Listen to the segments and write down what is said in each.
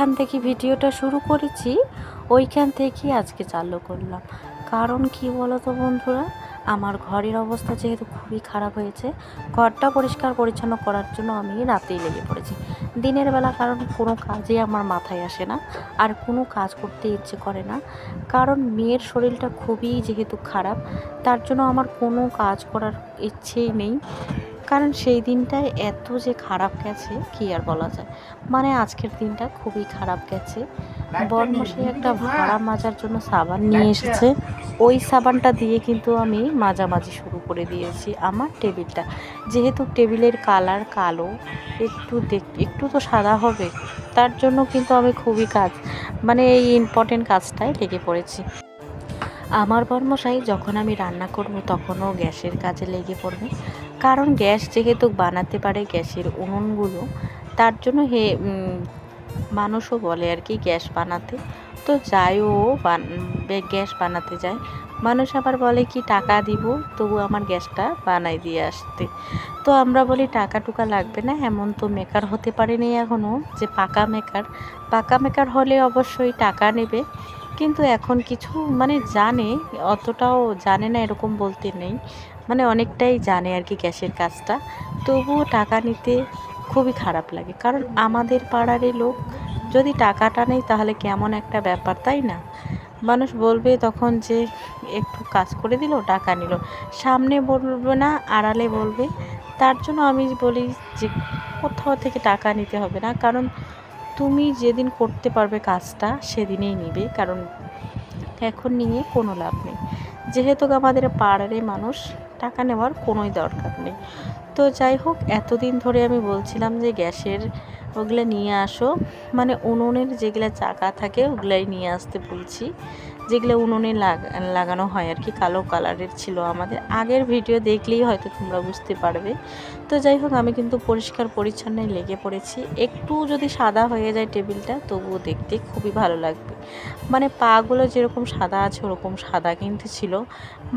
যেখান থেকে ভিডিওটা শুরু করেছি ওইখান থেকেই আজকে চালু করলাম। কারণ কি বলো তো বন্ধুরা, আমার ঘরের অবস্থা যেহেতু খুবই খারাপ হয়েছে, ঘরটা পরিষ্কার পরিচ্ছন্ন করার জন্য আমি রাতেই লেগে পড়েছি। দিনের বেলা কারণ কোনো কাজই আমার মাথায় আসে না, আর কোনো কাজ করতে ইচ্ছে করে না। কারণ মেয়ের শরীরটা খুবই যেহেতু খারাপ, তার জন্য আমার কোনো কাজ করার ইচ্ছেই নেই। কারণ সেই দিনটায় এত যে খারাপ গেছে কি আর বলা যায়, মানে আজকের দিনটা খুবই খারাপ গেছে। বরমশাই একটা ভাড়া মাজার জন্য সাবান নিয়ে এসেছে, ওই সাবানটা দিয়ে কিন্তু আমি মাজামাজি শুরু করে দিয়েছি আমার টেবিলটা। যেহেতু টেবিলের কালার কালো, একটু তো সাদা হবে, তার জন্য কিন্তু আমি খুবই মানে এই ইম্পর্টেন্ট কাজটায় লেগে পড়েছি। আমার বর্মশাই যখন আমি রান্না করব তখনও গ্যাসের কাজে লেগে পড়বে। কারণ গ্যাস যেহেতু বানাতে পারে গ্যাসের উনুনগুলো, তার জন্য মানুষও বলে আর কি গ্যাস বানাতে। তো যাইও গ্যাস বানাতে যায়, মানুষ আবার বলে কি টাকা দিব তবু আমার গ্যাসটা বানাই দিয়ে আসতে। তো আমরা বলি টাকা টুকা লাগবে না, এমন তো মেকার হতে পারেনি এখনও যে পাকা মেকার হলে অবশ্যই টাকা নেবে। কিন্তু এখন কিছু মানে জানে, অতটাও জানে না এরকম বলতে নেই, মানে অনেকটাই জানে আর কি গ্যাসের কাজটা, তবুও টাকা নিতে খুবই খারাপ লাগে। কারণ আমাদের পাড়ারই লোক, যদি টাকাটা নেই তাহলে কেমন একটা ব্যাপার, তাই না? মানুষ বলবে তখন যে একটু কাজ করে দিল টাকা নিল, সামনে বলবে না আড়ালে বলবে। তার জন্য আমি বলি যে কোথাও থেকে টাকা নিতে হবে না, কারণ তুমি যেদিন করতে পারবে কাজটা সেদিনেই নিবে, কারণ এখন নিয়ে কোনো লাভ নেই। যেহেতু আমাদের পাড়ারে মানুষ, টাকা নেওয়ার কোনোই দরকার নেই। তো যাই হোক, এতদিন ধরে আমি বলছিলাম যে গ্যাসের ওগুলো নিয়ে আসো, মানে উনুনের যেগুলো চাকা থাকে ওগুলাই নিয়ে আসতে বলছি, যেগুলো উনুনে লাগানো হয় আর কি। কালো কালারের ছিল আমাদের আগের ভিডিও, দেখলেই হয়তো তোমরা বুঝতে পারবে। তো যাই হোক, আমি কিন্তু পরিষ্কার পরিচ্ছন্নই লেগে পড়েছি। একটু যদি সাদা হয়ে যায় টেবিলটা তবুও দেখতে খুবই ভালো লাগবে। মানে পাগুলো যেরকম সাদা আছে ওরকম সাদা কিন্তু ছিল।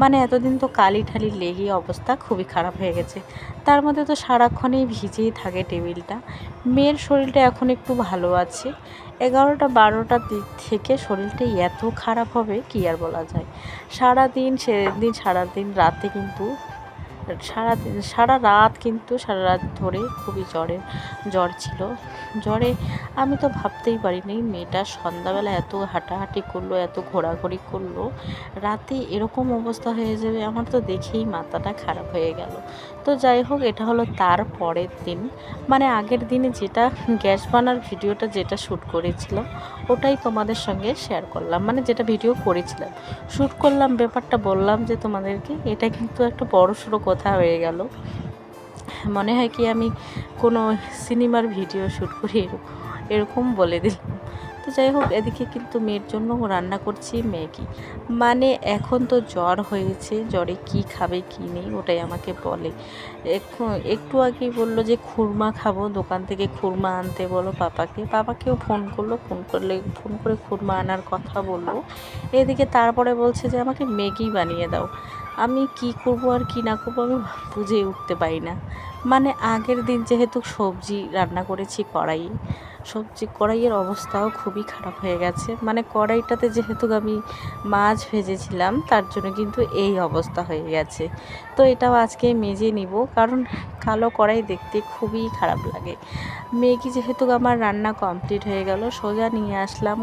মানে এতদিন তো কালি ঠালি লেগে অবস্থা খুবই খারাপ হয়ে গেছে। তার মধ্যে তো সারাক্ষণেই ভিজেই থাকে টেবিলটা। মেয়ের শরীরটা এখন একটু ভালো আছে, 11টা 12টার দিক থেকে শরীরটা এত খারাপ হবে কি আর বলা যায়। সারাদিন রাতে কিন্তু সারা রাত ধরে খুবই জ্বর ছিল। জ্বরে আমি তো ভাবতেই পারিনি মেয়েটা সন্ধ্যাবেলা এত হাঁটাহাঁটি করলো, এত ঘোরাঘুরি করলো, রাতে এরকম অবস্থা হয়ে যাবে, আমার তো দেখেই মাথাটা খারাপ হয়ে গেল। তো যাই হোক, এটা হলো তার পরের দিন, মানে আগের দিনে যেটা গ্যাস বানার ভিডিওটা যেটা শ্যুট করেছিলাম ওটাই তোমাদের সঙ্গে শেয়ার করলাম, মানে যেটা ভিডিও করেছিলাম শ্যুট করলাম, ব্যাপারটা বললাম যে তোমাদেরকে। এটা কিন্তু একটা বড়সড় কথা হয়ে গেল, মনে হয় কি আমি কোনো সিনেমার ভিডিও শ্যুট করি এরকম বলে দিলাম। তো যাই হোক, এদিকে কিন্তু মেয়ের জন্য রান্না করছি ম্যাগি। মানে এখন তো জ্বর হয়েছে, জ্বরে কি খাবে কি নেই ওটাই আমাকে বলে। একটু আগেই বললো যে খুরমা খাবো, দোকান থেকে খুরমা আনতে বলো পাপাকেও ফোন করে খুরমা আনার কথা বললো। এদিকে তারপরে বলছে যে আমাকে ম্যাগি বানিয়ে দাও। আমি কি করব আর কি না করবো আমি বুঝে উঠতে পারি না। মানে আগের দিন যেহেতু সবজি রান্না করেছি কড়াইয়ের অবস্থাও খুবই খারাপ হয়ে গেছে। মানে কড়াইটাতে যেহেতু আমি মাছ ভেজেছিলাম তার জন্য কিন্তু এই অবস্থা হয়ে গেছে। তো এটাও আজকে মেজে নিব, কারণ কালো কড়াই দেখতে খুবই খারাপ লাগে। ম্যাগি যেহেতু আমার রান্না কমপ্লিট হয়ে গেল, সোজা নিয়ে আসলাম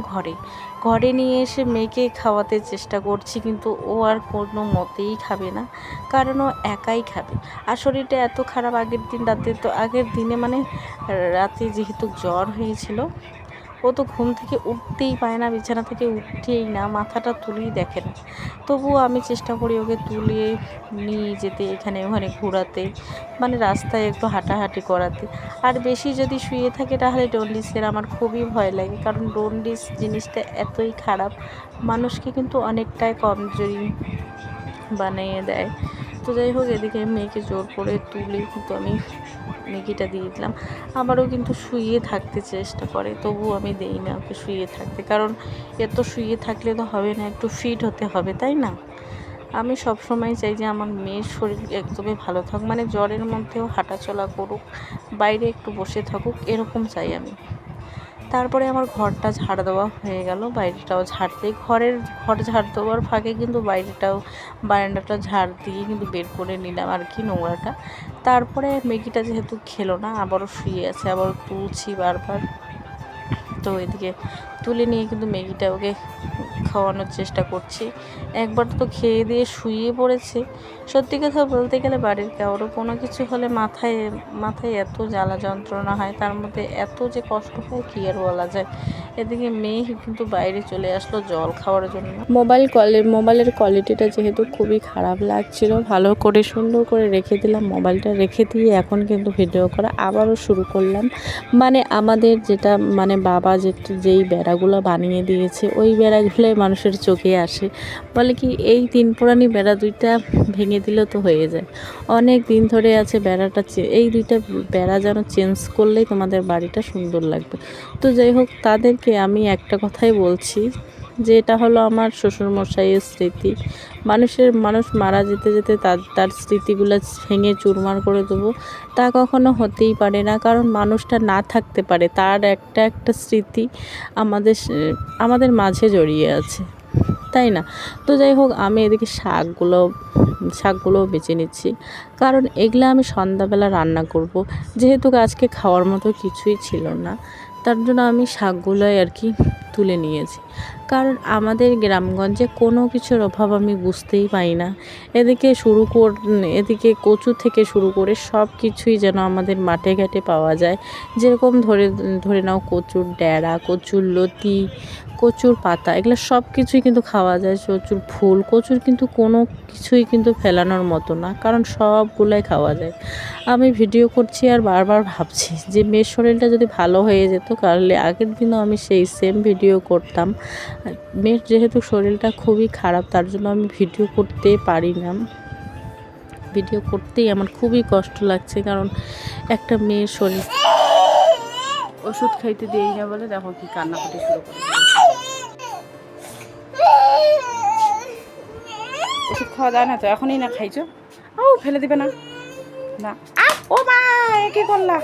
ঘরে নিয়ে এসে মেয়েকে খাওয়াতে চেষ্টা করছি, কিন্তু ও আর কোনো মতেই খাবে না, কারণ ও একাই খাবে। আর শরীরটা এত খারাপ আগের দিনে মানে রাতে যেহেতু জ্বর হয়েছিল, ও তো ঘুম থেকে উঠতেই পায় না, বিছানা থেকে উঠতেই না, মাথাটা তুলেই দেখে না। তবুও আমি চেষ্টা করি ওকে তুলে নিয়ে যেতে, এখানে ওখানে ঘোরাতে, মানে রাস্তায় একটু হাঁটাহাঁটি করাতে। আর বেশি যদি শুয়ে থাকে তাহলে জন্ডিসের আমার খুবই ভয় লাগে, কারণ জন্ডিস জিনিসটা এতই খারাপ, মানুষকে কিন্তু অনেকটাই কমজোরি বানিয়ে দেয়। তো যাই হোক, এদিকে মেয়েকে জোর করে তুলে কিন্তু আমি ম্যাগিটা দিয়ে দিলাম। আবারও কিন্তু শুয়ে থাকতে চেষ্টা করে, তবুও আমি দেই না ওকে শুয়ে থাকতে, কারণ এত শুয়ে থাকলে তো হবে না, একটু ফিট হতে হবে, তাই না? আমি সব সময় চাই যে আমার মেয়ের শরীর একদমই ভালো থাকুক, মানে জ্বরের মধ্যেও হাঁটাচলা করুক, বাইরে একটু বসে থাকুক, এরকম চাই আমি। তারপরে আমার ঘরটা ঝাড় দেওয়া হয়ে গেল, বাইরেটাও ঝাড়তে ঘর ঝাড় দেওয়ার ফাঁকে কিন্তু বারান্দাটা ঝাড় দিয়ে কিন্তু বের করে নিলাম আর কি নোংরাটা। তারপরে মেগিটা যেহেতু খেলো না, আবারও শুয়ে আছে, আবারও তুলছি বারবার। তো এদিকে তুলে নিয়ে কিন্তু ম্যাগিটা ওকে খাওয়ানোর চেষ্টা করছি। একবার তো খেয়ে দিয়ে শুয়ে পড়েছে। সত্যি কথা বলতে গেলে বাড়ির কারো কোনো কিছু হলে মাথায় এত জ্বালা যন্ত্রণা হয়, তার মধ্যে এত যে কষ্ট হয় কী আর বলা যায়। এদিকে মেয়ে কিন্তু বাইরে চলে আসলো জল খাওয়ার জন্য। মোবাইলের কোয়ালিটিটা যেহেতু খুবই খারাপ লাগছিল, ভালো করে সুন্দর করে রেখে দিলাম। মোবাইলটা রেখে দিয়ে এখন কিন্তু ভিডিও করা আবারও শুরু করলাম। মানে আমাদের যেটা বাবা যেই বেড়াগুলো বানিয়ে দিয়েছে, ওই বেড়াগুলোই মানুষের চোখে আসে। বলে কি, এই 3 পুরানি বেড়া 2টা ভেঙে দিলে তো হয়ে যায়। অনেক দিন ধরে আছে বেড়াটা, এই 2টা বেড়া যেন চেঞ্জ করলেই তোমাদের বাড়িটা সুন্দর লাগবে। তো যাই হোক, তাদেরকে আমি একটা কথাই বলছি যে এটা হলো আমার শ্বশুরমশাইয়ের স্মৃতি। মানুষ মারা যেতে যেতে তার স্মৃতিগুলো ভেঙে চুরমার করে দেবো, তা কখনো হতেই পারে না। কারণ মানুষটা না থাকতে পারে, তার একটা স্মৃতি আমাদের মাঝে জড়িয়ে আছে, তাই না? তো যাই হোক, আমি এদিকে শাকগুলো বেছে নিচ্ছি, কারণ এগুলো আমি সন্ধ্যাবেলা রান্না করব। যেহেতু আজকে খাওয়ার মতো কিছুই ছিল না, তার জন্য আমি শাকগুলোই আর কি তুলে নিয়েছি। কারণ আমাদের গ্রামগঞ্জে কোনো কিছুর অভাব আমি বুঝতেই পাই না। এদিকে কচু থেকে শুরু করে সব কিছুই যেন আমাদের মাঠে ঘাটে পাওয়া যায়। যেরকম ধরে নাও কচুর ডেরা, কচুর লতি, কচুর পাতা, এগুলো সব কিছুই কিন্তু খাওয়া যায়। কচুর ফুল, কচুর কিন্তু কোনো কিছুই কিন্তু ফেলানোর মতো না, কারণ সবগুলাই খাওয়া যায়। আমি ভিডিও করছি আর বারবার ভাবছি যে মেয়ের শরীরটা যদি ভালো হয়ে যেত, তাহলে আগের দিনও আমি সেই সেম ভিডিও করতাম। মেয়ের যেহেতু শরীরটা খুবই খারাপ, তার জন্য আমি ভিডিও করতে পারি না। ভিডিও করতেই আমার খুবই কষ্ট লাগছে, কারণ একটা মেয়ের শরীর ওষুধ খাইতে দিই না বলে দেখো কি কান্নাকাটি শুরু করে। ওষুধ খাওয়া যায় না তো, এখনই না খাইছো? ও ফেলে দিবে না। না, ও মা, কি করলা?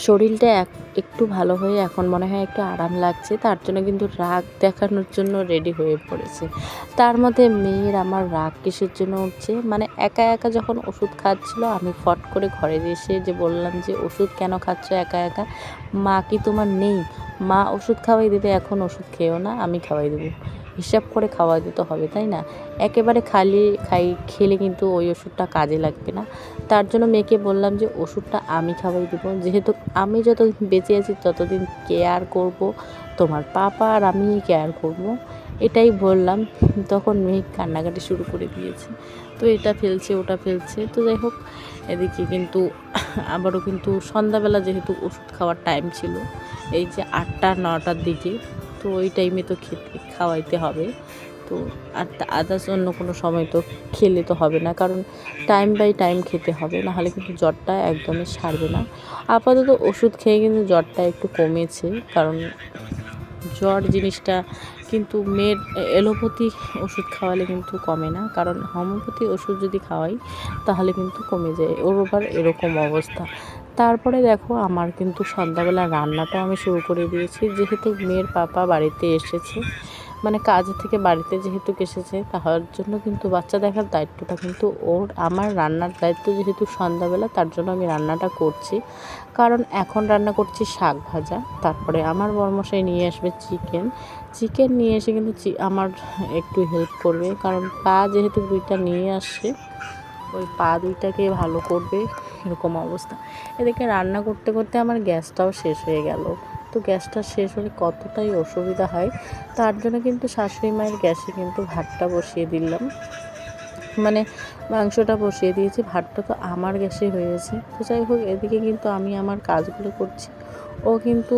শরীরটা একটু ভালো হয়ে এখন মনে হয় একটু আরাম লাগছে, তার জন্য কিন্তু রাগ দেখানোর জন্য রেডি হয়ে পড়েছে। তার মধ্যে মেয়ের আমার রাগ কিসের জন্য উঠছে, একা একা যখন ওষুধ খাচ্ছিল, আমি ফট করে ঘরে এসে যে বললাম যে ওষুধ কেন খাচ্ছ একা একা, মা কি তোমার নেই? মা ওষুধ খাওয়াই দেবে, এখন ওষুধ খেয়েও না, আমি খাওয়াই দেবো। হিসাব করে খাওয়া দিতে হবে, তাই না? একেবারে খেলে কিন্তু ওই ওষুধটা কাজে লাগবে না। তার জন্য মেয়েকে বললাম যে ওষুধটা আমি খাওয়াই দেবো, যেহেতু আমি যতদিন বেঁচে আছি ততদিন কেয়ার করব, তোমার পাপা আর আমি কেয়ার করব, এটাই বললাম। তখন মেয়ে কান্নাকাটি শুরু করে দিয়েছে। তো এটা ফেলছে, ওটা ফেলছে। তো যাই হোক, এদিকে কিন্তু আবারও কিন্তু সন্ধ্যাবেলা যেহেতু ওষুধ খাওয়ার টাইম ছিল, এই যে 8টা-9টার দিকে, তো ওই টাইমে তো খাওয়াইতে হবে। তো আর আদার্স অন্য কোনো সময় তো খেলে তো হবে না, কারণ টাইম বাই টাইম খেতে হবে, নাহলে কিন্তু জ্বরটা একদমই সারবে না। আপাতত ওষুধ খেয়ে কিন্তু জ্বরটা একটু কমেছে, কারণ জ্বর জিনিসটা কিন্তু মেয়ের এলোপ্যাথি ওষুধ খাওয়ালে কিন্তু কমে না, কারণ হোমিওপ্যাথি ওষুধ যদি খাওয়াই তাহলে কিন্তু কমে যায়। ওর আবার এরকম অবস্থা। তারপরে দেখো, আমার কিন্তু সন্ধ্যাবেলা রান্নাটাও আমি শুরু করে দিয়েছি। যেহেতু মেয়ের পাপা বাড়িতে এসেছে, কাজ থেকে বাড়িতে যেহেতু এসেছে, তার জন্য কিন্তু বাচ্চা দেখার দায়িত্বটা কিন্তু আমার রান্নার দায়িত্ব যেহেতু সন্ধ্যাবেলা, তার জন্য আমি রান্নাটা করছি। কারণ এখন রান্না করছি শাক ভাজা, তারপরে আমার বরমশাই নিয়ে আসবে চিকেন নিয়ে এসে কিন্তু আমার একটু হেল্প করবে, কারণ পা যেহেতু 2টা নিয়ে আসছে, ওই পা 2টাকে ভালো করবে, এরকম অবস্থা। এদিকে রান্না করতে করতে আমার গ্যাসটাও শেষ হয়ে গেল। তো গ্যাসটা শেষ হলে কতটাই অসুবিধা হয়, তার জন্য কিন্তু শাশুড়ি মায়ের গ্যাসে কিন্তু ভাতটা বসিয়ে দিলাম, মাংসটা বসিয়ে দিয়েছি, ভাতটা তো আমার গ্যাসে হয়েছে। তো যাই হোক, এদিকে কিন্তু আমি আমার কাজগুলো করছি, ও কিন্তু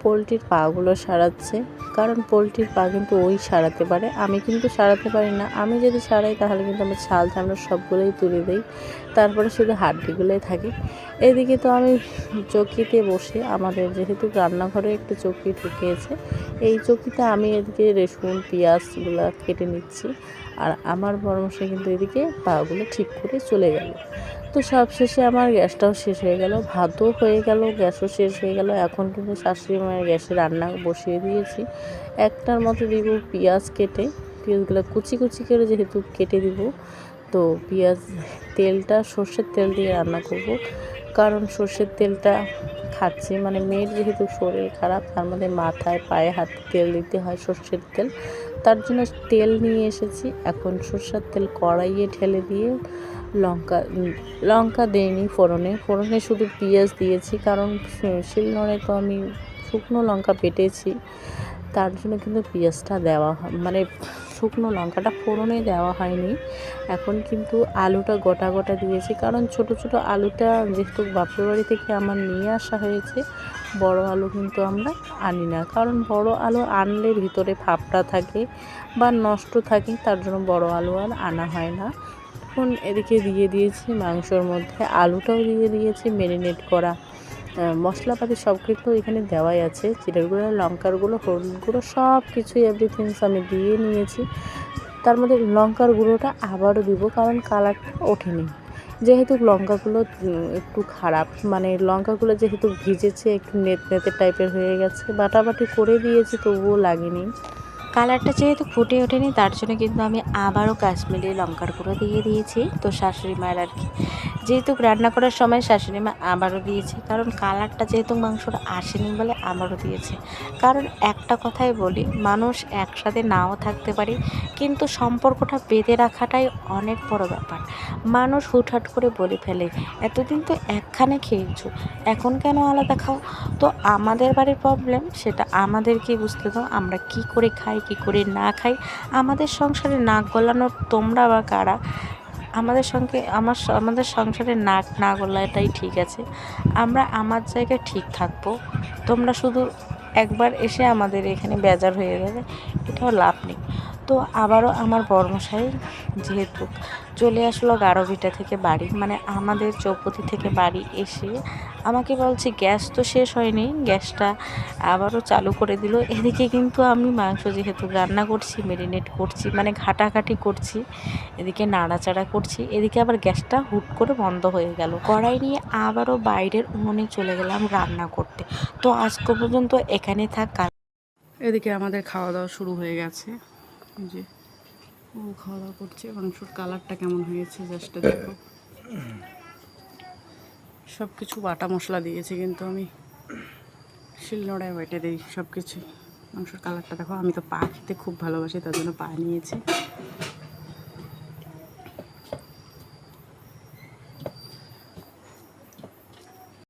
পোলট্রির পাগুলো সারাচ্ছে, কারণ পোলট্রির পা কিন্তু ওই সারাতে পারে, আমি কিন্তু সারাতে পারি না। আমি যদি সারাই তাহলে কিন্তু আমি ছাল চামড়া সবগুলোই তুলে দিই, তারপরে শুধু হাড্ডিগুলোই থাকে। এদিকে তো আমি চৌকিতে বসে, আমাদের যেহেতু রান্নাঘরে একটু চৌকি ঢুকিয়েছে, এই চৌকিতে আমি এদিকে রসুন পেঁয়াজগুলো কেটে নিচ্ছি, আর আমার বড়মশাই কিন্তু এদিকে পাগুলো ঠিক করে চলে গেল। তো তো সব শেষে আমার গ্যাসটাও শেষ হয়ে গেল, ভাতও হয়ে গেল, গ্যাসও শেষ হয়ে গেল। এখন কিন্তু শাশুড়ি মায়ের গ্যাসে রান্না বসিয়ে দিয়েছি। একটার মতো দিব পেঁয়াজ কেটে, পেঁয়াজগুলো কুচি কুচি করে যেহেতু কেটে দিব, তো পেঁয়াজ তেলটা সর্ষের তেল দিয়ে রান্না করব। কারণ সর্ষের তেলটা খাচ্ছি, মানে মেয়ের যেহেতু শরীর খারাপ, তার মধ্যে মাথায় পায়ে হাতে তেল দিতে হয় সর্ষের তেল, তার জন্য তেল নিয়ে এসেছি। এখন সর্ষের তেল কড়াইয়ে ঢেলে দিয়ে লঙ্কা দেইনি ফোড়নে শুধু পেঁয়াজ দিয়েছি, কারণ শিলনোড়ে তো আমি শুকনো লঙ্কা বেটেছি, তার জন্য কিন্তু পেঁয়াজটা দেওয়া মানে শুকনো লঙ্কাটা ফোড়নে দেওয়া হয়নি। এখন কিন্তু আলুটা গোটা গোটা দিয়েছি, কারণ ছোট ছোট আলুটা যেহেতু বাপের বাড়ি থেকে আমার নিয়ে আসা হয়েছে, বড় আলু কিন্তু আমরা আনি না, কারণ বড় আলু আনলে ভিতরে ফাপটা থাকে বা নষ্ট থাকে, তার জন্য বড় আলু আর আনা হয় না। এখন এদিকে দিয়ে দিয়েছি মাংসর মধ্যে, আলুটাও দিয়ে দিয়েছি ম্যারিনেট করা। মশলাপাতি সব কিন্তু এখানে দেওয়াই আছে, জিরের গুঁড়ো, লঙ্কার গুঁড়ো, হলুদ গুঁড়ো, সব কিছুই এভরিথিংস আমি দিয়ে নিয়েছি। তার মধ্যে লঙ্কার গুঁড়োটা আবারও দিব, কারণ কালারটা ওঠেনি, যেহেতু লঙ্কাগুলো একটু খারাপ, মানে লঙ্কাগুলো যেহেতু ভিজেছে একটু নেতে টাইপের হয়ে গেছে, বাটাবাটি করে দিয়েছি তবুও লাগেনি। কালারটা যেহেতু ফুটে ওঠেনি, তার জন্য কিন্তু আমি আবারও কাশ্মীরি লঙ্কার গুঁড়ো দিয়ে দিয়েছি। তো শাশুড়ি মায়ের আর কি, যেহেতু রান্না করার সময় শাশুড়ি মা আবারও দিয়েছে, কারণ কালারটা যেহেতু মাংসর আসেনি বলে আবারও দিয়েছে। কারণ একটা কথাই বলি, মানুষ একসাথে নাও থাকতে পারে, কিন্তু সম্পর্কটা বেঁধে রাখাটাই অনেক বড় ব্যাপার। মানুষ হুটহাট করে বলে ফেলে, এতদিন তো একখানে খেয়েছো, এখন কেন আলাদা খাও? তো আমাদের বাড়ির প্রবলেম, সেটা আমাদেরকেই বুঝতে দাও। আমরা কি করে খাই, কি করে না খাই, আমাদের সংসারে নাক গলানোর তোমরা বা কারা? আমাদের সংসারে নাক না গলাটাই ঠিক আছে। আমরা আমার জায়গায় ঠিক থাকবো, তোমরা শুধু একবার এসে আমাদের এখানে বেজার হয়ে যাবে, এটাও লাভ নেই। তো আবারও আমার বড়মশাই যেহেতু চলে আসলো গারোভিটা থেকে বাড়ি, মানে আমাদের চৌপতি থেকে বাড়ি এসে আমাকে বলছে গ্যাস তো শেষ হয়নি, গ্যাসটা আবারও চালু করে দিল। এদিকে কিন্তু আমি মাংস যেহেতু রান্না করছি, ম্যারিনেট করছি, মানে ঘাটাঘাটি করছি, এদিকে নাড়াচাড়া করছি, এদিকে আবার গ্যাসটা হুট করে বন্ধ হয়ে গেল। কড়াই নিয়ে আবারও বাইরের উনুনে চলে গেলাম রান্না করতে। তো আজকে পর্যন্ত এখানে থাক। এদিকে আমাদের খাওয়া দাওয়া শুরু হয়ে গেছে, যে ও খাওয়া দাওয়া করছে। মাংসর কালারটা কেমন হয়েছে জাস্ট দেখো। সব কিছু বাটা মশলা দিয়েছি, কিন্তু আমি শিলনোড়ায় বেটে দিই সব কিছু। মাংসর কালারটা দেখো, আমি তো পা খেতে খুব ভালোবাসি, তার জন্য পা নিয়েছি।